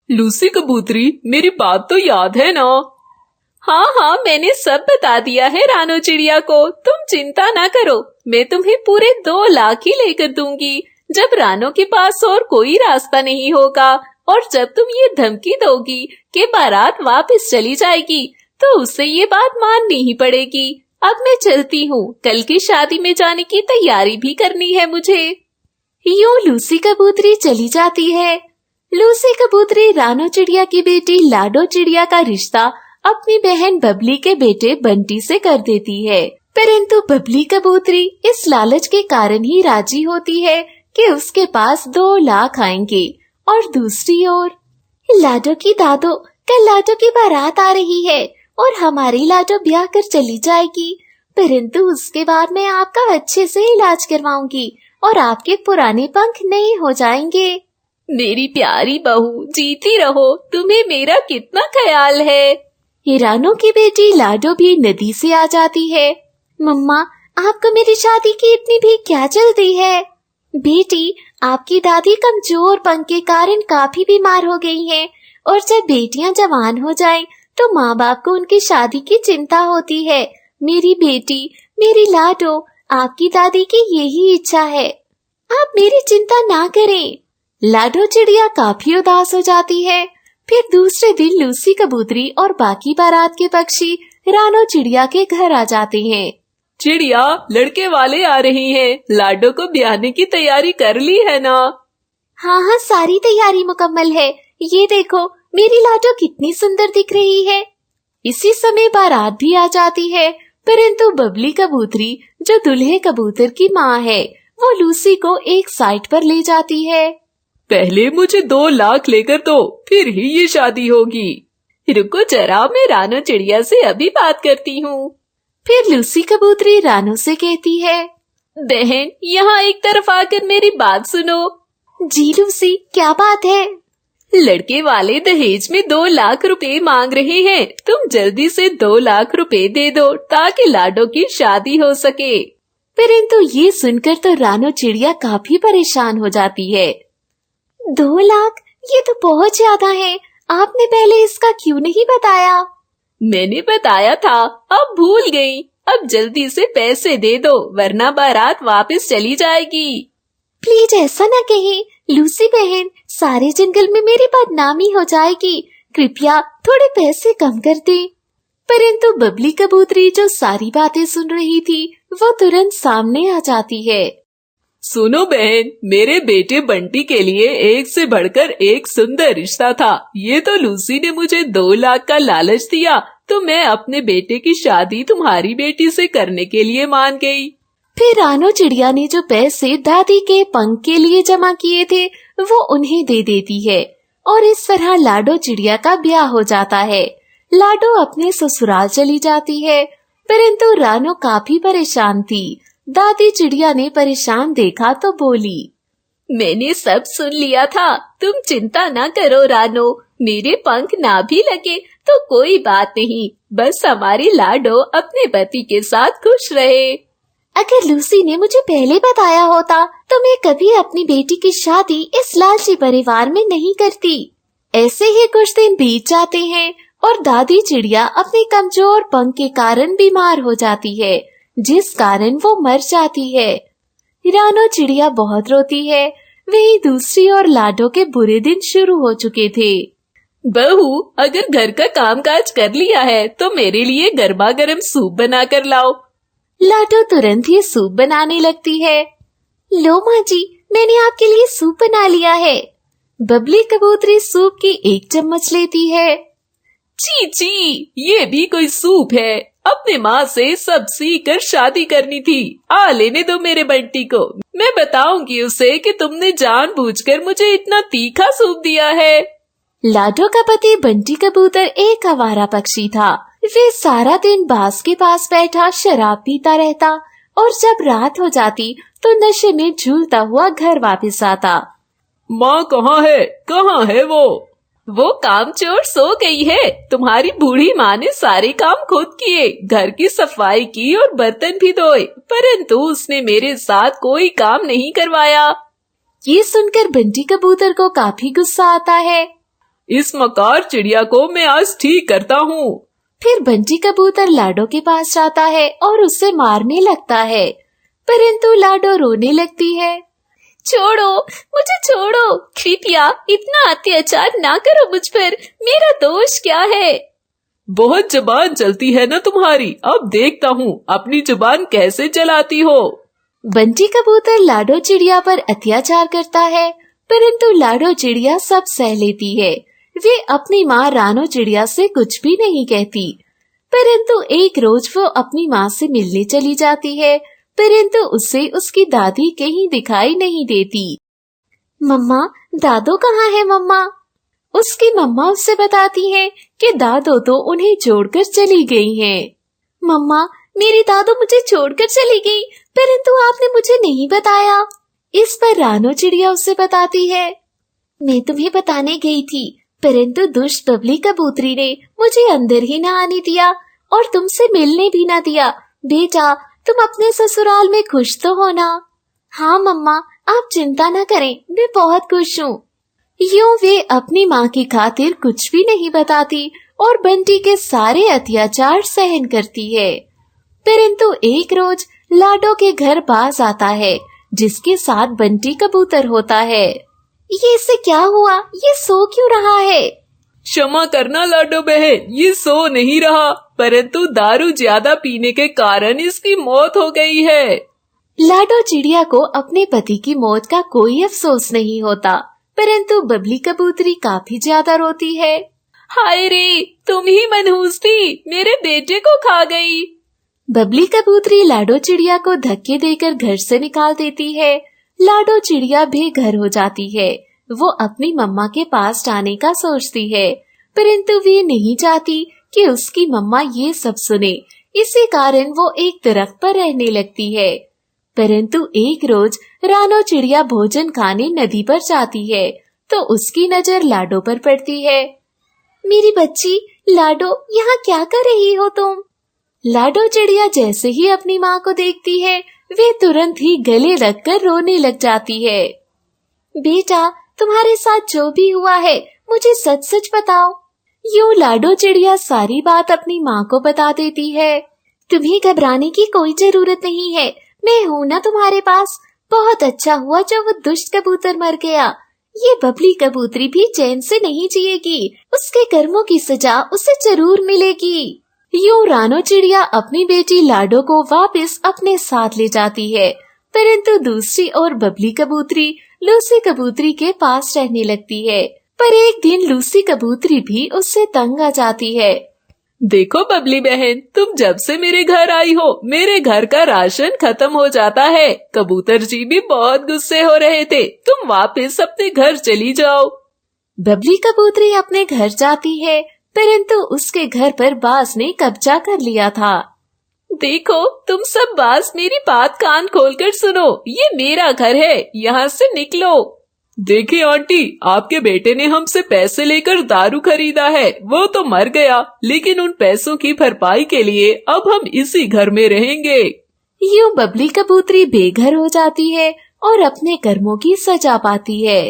Lucy कबूतरी, मेरी बात तो याद है ना? हाँ हाँ, मैंने सब बता दिया है रानो चिड़िया को, तुम चिंता ना करो। मैं तुम्हें पूरे 2 लाख ही लेकर दूंगी जब रानो के पास और कोई रास्ता नहीं होगा। और जब तुम ये धमकी दोगी कि बारात वापस चली जाएगी, तो उसे ये बात माननी ही पड़ेगी। अब मैं चलती हूँ, कल की शादी में जाने की तैयारी भी करनी है मुझे। यूं लूसी कबूतरी चली जाती है। लूसी कबूतरी रानो चिड़िया की बेटी लाडो चिड़िया का रिश्ता अपनी बहन बबली के बेटे बंटी से कर देती है। परंतु बबली कबूतरी इस लालच के कारण ही राजी होती है कि उसके पास 2 लाख आएंगे। और दूसरी ओर लाडो की दादो, कल लाडो की बारात आ रही है और हमारी लाडो ब्याह कर चली जाएगी। परंतु उसके बाद मैं आपका अच्छे से इलाज करवाऊंगी और आपके पुराने पंख नए हो जाएंगे। मेरी प्यारी बहू, जीती रहो, तुम्हें मेरा कितना ख्याल है। हिरानो की बेटी लाडो भी नदी से आ जाती है। मम्मा, आपको मेरी शादी की इतनी भी क्या जल्दी है? बेटी, आपकी दादी कमजोर पंख के कारण काफी बीमार हो गई हैं और जब बेटियां जवान हो जाएं, तो माँ बाप को उनकी शादी की चिंता होती है। मेरी बेटी, मेरी लाडो, आपकी दादी की यही इच्छा है। आप मेरी चिंता ना करें। लाडो चिड़िया काफी उदास हो जाती है। फिर दूसरे दिन लूसी कबूतरी और बाकी बारात के पक्षी रानो चिड़िया के घर आ जाते हैं। चिड़िया, लड़के वाले आ रहे हैं, लाडो को ब्याहने की तैयारी कर ली है ना? हाँ हाँ, सारी तैयारी मुकम्मल है। ये देखो, मेरी लाडो कितनी सुंदर दिख रही है। इसी समय बारात भी आ जाती है, परंतु बबली कबूतरी, जो दूल्हे कबूतर की माँ है, वो लूसी को एक साइड पर ले जाती है। पहले मुझे 2 लाख लेकर दो, फिर ही ये शादी होगी। रुको जरा, मैं रानो चिड़िया से अभी बात करती हूँ। फिर लूसी कबूतरी रानो से कहती है, बहन, यहाँ एक तरफ आकर मेरी बात सुनो। जी लूसी, क्या बात है? लड़के वाले दहेज में 2 लाख रुपए मांग रहे हैं। तुम जल्दी से 2 लाख रुपए दे दो ताकि लाडो की शादी हो सके। परंतु ये सुनकर तो रानो चिड़िया काफी परेशान हो जाती है। 2 लाख? ये तो बहुत ज्यादा है। आपने पहले इसका क्यों नहीं बताया? मैंने बताया था, अब भूल गई। अब जल्दी से पैसे दे दो, वरना बारात वापस चली जाएगी। प्लीज ऐसा न कहें लूसी बहन, सारे जंगल में मेरी बदनामी हो जाएगी। कृपया थोड़े पैसे कम कर दे। परंतु बबली कबूतरी, जो सारी बातें सुन रही थी, वो तुरंत सामने आ जाती है। सुनो बहन, मेरे बेटे बंटी के लिए एक से बढ़कर एक सुंदर रिश्ता था। ये तो लूसी ने मुझे 2 लाख का लालच दिया, तो मैं अपने बेटे की शादी तुम्हारी बेटी से करने के लिए मान गई। फिर रानो चिड़िया ने जो पैसे दादी के पंख के लिए जमा किए थे, वो उन्हें दे देती है और इस तरह लाडो चिड़िया का ब्याह हो जाता है। लाडो अपने ससुराल चली जाती है, परंतु रानो काफी परेशान थी। दादी चिड़िया ने परेशान देखा तो बोली, मैंने सब सुन लिया था, तुम चिंता ना करो रानो। मेरे पंख ना भी लगे तो कोई बात नहीं, बस हमारी लाडो अपने पति के साथ खुश रहे। अगर लूसी ने मुझे पहले बताया होता तो मैं कभी अपनी बेटी की शादी इस लालची परिवार में नहीं करती। ऐसे ही कुछ दिन बीत जाते हैं और दादी चिड़िया अपने कमजोर पंख के कारण बीमार हो जाती है, जिस कारण वो मर जाती है। रानो चिड़िया बहुत रोती है। वहीं दूसरी ओर लाडो के बुरे दिन शुरू हो चुके थे। बहू, अगर घर का कामकाज कर लिया है तो मेरे लिए गर्मा गर्म सूप बना कर लाओ। लाडो तुरंत ही सूप बनाने लगती है। लो माँ जी, मैंने आपके लिए सूप बना लिया है। बबली कबूतरी सूप की 1 चम्मच लेती है। छी छी, ये भी कोई सूप है? अपने माँ से सब सीख कर शादी करनी थी। आ लेने दो मेरे बंटी को, मैं बताऊंगी उसे कि तुमने जानबूझकर मुझे इतना तीखा सूप दिया है। लाडो का पति बंटी कबूतर एक आवारा पक्षी था। वे सारा दिन बांस के पास बैठा शराब पीता रहता और जब रात हो जाती तो नशे में झूलता हुआ घर वापस आता। माँ कहाँ है? कहाँ है वो? वो कामचोर सो गई है। तुम्हारी बूढ़ी माँ ने सारे काम खुद किए, घर की सफाई की और बर्तन भी धोए, परंतु उसने मेरे साथ कोई काम नहीं करवाया। ये सुनकर बंटी कबूतर को काफी गुस्सा आता है। इस मकार चिड़िया को मैं आज ठीक करता हूँ। फिर बंटी कबूतर लाडो के पास जाता है और उसे मारने लगता है, परंतु लाडो रोने लगती है। छोड़ो, मुझे छोड़ो, कृपया इतना अत्याचार ना करो मुझ पर, मेरा दोष क्या है? बहुत जुबान चलती है ना तुम्हारी, अब देखता हूँ अपनी जुबान कैसे चलाती हो। बंटी कबूतर लाडो चिड़िया पर अत्याचार करता है, परंतु लाडो चिड़िया सब सह लेती है। वे अपनी माँ रानो चिड़िया से कुछ भी नहीं कहती, परंतु एक रोज वो अपनी माँ से मिलने चली जाती है, परंतु उसे उसकी दादी कहीं दिखाई नहीं देती। मम्मा, दादो कहाँ है मम्मा? उसकी मम्मा उससे बताती है कि दादो तो उन्हें छोड़कर चली गई हैं। मम्मा, मेरी दादो मुझे छोड़कर चली गई, परंतु आपने मुझे नहीं बताया। इस पर रानो चिड़िया उससे बताती है, मैं तुम्हें बताने गई थी, परंतु दुष्ट बबली कबूतरी ने मुझे अंदर ही न आने दिया और तुमसे मिलने भी न दिया। बेटा, तुम अपने ससुराल में खुश तो हो ना? हाँ मम्मा, आप चिंता न करें, मैं बहुत खुश हूँ। यूं वे अपनी माँ की खातिर कुछ भी नहीं बताती और बंटी के सारे अत्याचार सहन करती है। परंतु एक रोज लाडो के घर बाज आता है, जिसके साथ बंटी कबूतर होता है। ये इसे क्या हुआ? ये सो क्यों रहा है? क्षमा करना लाडो बहन, ये सो नहीं रहा, परंतु दारू ज्यादा पीने के कारण इसकी मौत हो गई है। लाडो चिड़िया को अपने पति की मौत का कोई अफसोस नहीं होता, परंतु बबली कबूतरी काफी ज्यादा रोती है। हाय रे, तुम ही मनहूस थी, मेरे बेटे को खा गई। बबली कबूतरी लाडो चिड़िया को धक्के देकर घर से निकाल देती है। लाडो चिड़िया बेघर हो जाती है। वो अपनी मम्मा के पास जाने का सोचती है, परंतु वे नहीं चाहती कि उसकी मम्मा ये सब सुने। इसी कारण वो एक दरख्त पर रहने लगती है। परंतु एक रोज रानो चिड़िया भोजन खाने नदी पर जाती है, तो उसकी नजर लाडो पर पड़ती है। मेरी बच्ची लाडो, यहाँ क्या कर रही हो तुम? लाडो चिड़िया जैसे ही अपनी माँ को देखती है, वे तुरंत ही गले लगकर रोने लग जाती है। बेटा, तुम्हारे साथ जो भी हुआ है मुझे सच सच बताओ। यूं लाडो चिड़िया सारी बात अपनी माँ को बता देती है। तुम्हें घबराने की कोई जरूरत नहीं है, मैं हूँ ना तुम्हारे पास। बहुत अच्छा हुआ जो वो दुष्ट कबूतर मर गया। ये बबली कबूतरी भी चैन से नहीं जिएगी, उसके कर्मों की सजा उसे जरूर मिलेगी। यूं रानो चिड़िया अपनी बेटी लाडो को वापस अपने साथ ले जाती है, परंतु दूसरी ओर बबली कबूतरी लूसी कबूतरी के पास रहने लगती है। पर एक दिन लूसी कबूतरी भी उससे तंग आ जाती है। देखो बबली बहन, तुम जब से मेरे घर आई हो, मेरे घर का राशन खत्म हो जाता है। कबूतर जी भी बहुत गुस्से हो रहे थे, तुम वापस अपने घर चली जाओ। बबली कबूतरी अपने घर जाती है, परंतु उसके घर पर बाज ने कब्जा कर लिया था। देखो तुम सब बाज, मेरी बात कान खोलकर सुनो, ये मेरा घर है, यहाँ से निकलो। देखिए आंटी, आपके बेटे ने हमसे पैसे लेकर दारू खरीदा है, वो तो मर गया, लेकिन उन पैसों की भरपाई के लिए अब हम इसी घर में रहेंगे। यूं बबली कबूतरी बेघर हो जाती है और अपने कर्मों की सजा पाती है।